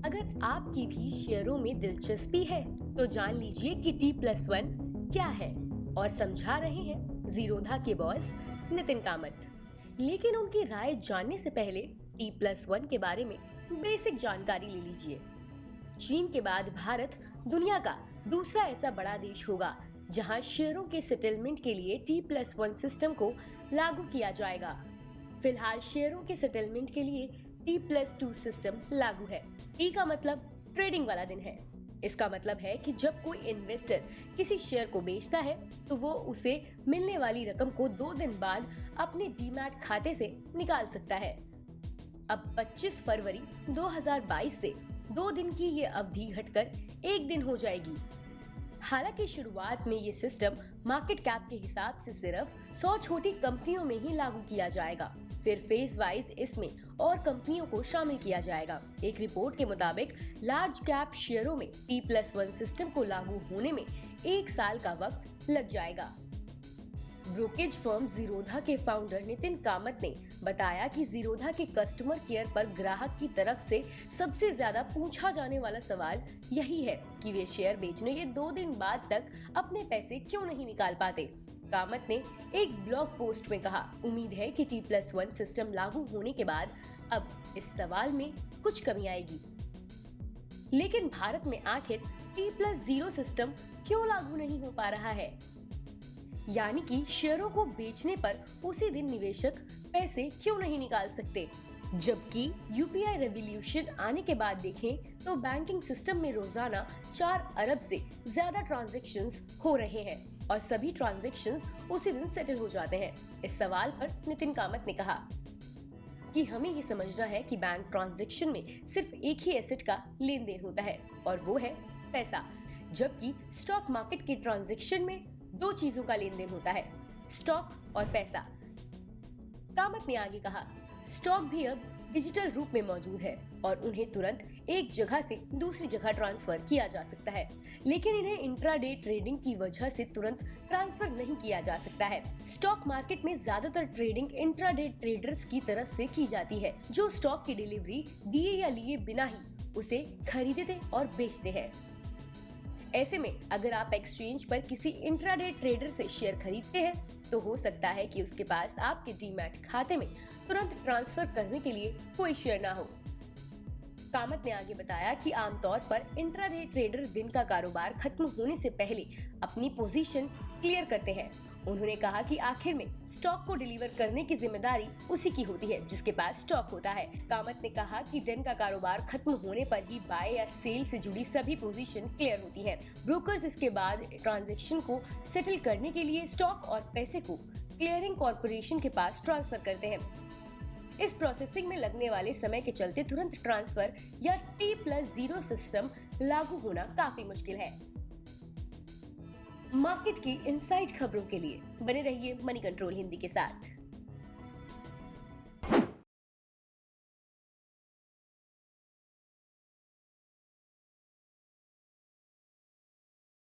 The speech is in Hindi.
अगर आपकी भी शेयरों में दिलचस्पी है तो जान लीजिए कि T+1 क्या है और समझा रहे हैं जीरोधा के बॉस नितिन कामत। लेकिन उनकी राय जानने से पहले T+1 के बारे में बेसिक जानकारी ले लीजिए। चीन के बाद भारत दुनिया का दूसरा ऐसा बड़ा देश होगा जहां शेयरों के सेटलमेंट के लिए T+1 सिस्टम को लागू किया जाएगा। फिलहाल शेयरों के सेटलमेंट के लिए T+2 सिस्टम लागू है। T का मतलब ट्रेडिंग वाला दिन है। इसका मतलब है कि जब कोई इन्वेस्टर किसी शेयर को बेचता है तो वो उसे मिलने वाली रकम को 2 दिन बाद अपने डीमैट खाते से निकाल सकता है। अब 25 फरवरी 2022 से 2 दिन की ये अवधि घटकर 1 दिन हो जाएगी। हालांकि शुरुआत में ये सिस्टम मार्केट कैप के हिसाब से सिर्फ 100 छोटी कंपनियों में ही लागू किया जाएगा। फिर फेज वाइज इसमें और कंपनियों को शामिल किया जाएगा। एक रिपोर्ट के मुताबिक लार्ज कैप शेयरों में T+1 सिस्टम को लागू होने में 1 साल का वक्त लग जाएगा। ब्रोकेज फर्म जीरोधा के फाउंडर नितिन कामत ने बताया कि जीरोधा के कस्टमर केयर पर ग्राहक की तरफ से सबसे ज्यादा पूछा जाने वाला सवाल यही है कि वे शेयर बेचने के 2 दिन बाद तक अपने पैसे क्यों नहीं निकाल पाते। कामत ने एक ब्लॉग पोस्ट में कहा, उम्मीद है कि T+1 सिस्टम लागू होने के बाद अब इस सवाल में कुछ कमी आएगी। लेकिन भारत में आखिर T+0 सिस्टम क्यों लागू नहीं हो पा रहा है? यानी कि शेयरों को बेचने पर उसी दिन निवेशक पैसे क्यों नहीं निकाल सकते? जबकि यूपीआई रेवोल्यूशन आने के बाद देखें तो बैंकिंग सिस्टम में रोजाना 4 अरब से ज्यादा ट्रांजैक्शंस हो रहे हैं और सभी ट्रांजैक्शंस उसी दिन सेटल हो जाते हैं। इस सवाल पर नितिन कामत ने कहा कि हमें ये समझना है कि बैंक ट्रांजैक्शन में सिर्फ एक ही एसेट का लेन देन होता है और वो है पैसा, जबकि स्टॉक मार्केट के ट्रांजैक्शन में 2 चीजों का लेन देन होता है, स्टॉक और पैसा। कामत ने आगे कहा, स्टॉक भी अब डिजिटल रूप में मौजूद है और उन्हें तुरंत एक जगह से दूसरी जगह ट्रांसफर किया जा सकता है, लेकिन इन्हें इंट्राडे ट्रेडिंग की वजह से तुरंत ट्रांसफर नहीं किया जा सकता है। स्टॉक मार्केट में ज्यादातर ट्रेडिंग इंट्राडे ट्रेडर्स की तरफ से की जाती है, जो स्टॉक की डिलीवरी दिए या लिए बिना ही उसे खरीदते और बेचते हैं। ऐसे में अगर आप एक्सचेंज पर किसी इंट्राडे ट्रेडर से शेयर खरीदते हैं तो हो सकता है कि उसके पास आपके डीमैट खाते में तुरंत ट्रांसफर करने के लिए कोई शेयर ना हो। कामत ने आगे बताया कि आमतौर पर इंट्राडे ट्रेडर दिन का कारोबार खत्म होने से पहले अपनी पोजीशन क्लियर करते हैं। उन्होंने कहा कि आखिर में स्टॉक को डिलीवर करने की जिम्मेदारी उसी की होती है जिसके पास स्टॉक होता है। कामत ने कहा कि दिन का कारोबार खत्म होने पर ही बाय या सेल से जुड़ी सभी पोजीशन क्लियर होती है। ब्रोकर्स इसके बाद ट्रांजैक्शन को सेटल करने के लिए स्टॉक और पैसे को क्लियरिंग कॉर्पोरेशन के पास ट्रांसफर करते हैं। इस प्रोसेसिंग में लगने वाले समय के चलते तुरंत ट्रांसफर या T+0 सिस्टम लागू होना काफी मुश्किल है। मार्केट की इनसाइड खबरों के लिए बने रहिए मनी कंट्रोल हिंदी के साथ।